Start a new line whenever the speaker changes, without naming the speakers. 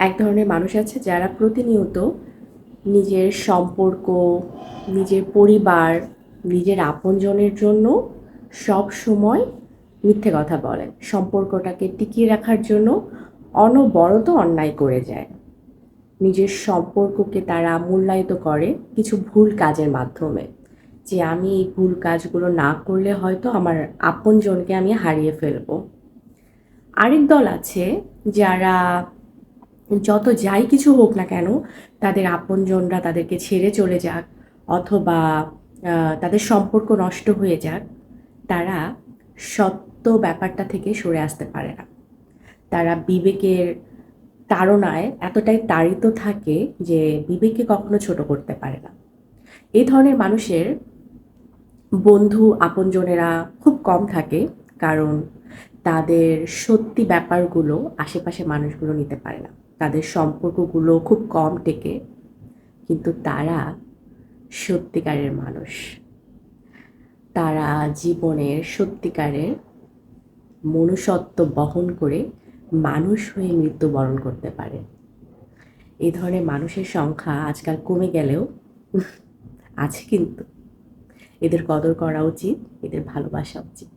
এক ধরনের মানুষ আছে যারা প্রতিনিয়ত নিজের সম্পর্ক, নিজের পরিবার, নিজের আপনজনের জন্য সব সময় মিথ্যে কথা বলেন, সম্পর্কটাকে টিকিয়ে রাখার জন্য অনবরত অন্যায় করে যায়। নিজের সম্পর্ককে তারা মূল্যায়িত করে কিছু ভুল কাজের মাধ্যমে, যে আমি এই ভুল কাজগুলো না করলে হয়তো আমার আপনজনকে আমি হারিয়ে ফেলবো। আরেক দল আছে যারা যত যাই কিছু হোক না কেন, তাদের আপনজনরা তাদেরকে ছেড়ে চলে যাক অথবা তাদের সম্পর্ক নষ্ট হয়ে যাক, তারা সত্য ব্যাপারটা থেকে সরে আসতে পারে না। তারা বিবেকের তাড়নায় এতটাই তাড়িত থাকে যে বিবেককে কখনো ছোট করতে পারে না। এই ধরনের মানুষের বন্ধু আপনজনেরা খুব কম থাকে, কারণ তাদের সত্যি ব্যাপারগুলো আশেপাশে মানুষগুলো নিতে পারে না। তাদের সম্পর্কগুলো খুব কম টেকে, কিন্তু তারা সত্যিকারের মানুষ। তারা জীবনের সত্যিকারের মনুষ্যত্ব বহন করে মানুষ হয়ে মৃত্যুবরণ করতে পারে। এই ধরনের মানুষের সংখ্যা আজকাল কমে গেলেও আছে, কিন্তু এদের কদর করা উচিত, এদের ভালোবাসা উচিত।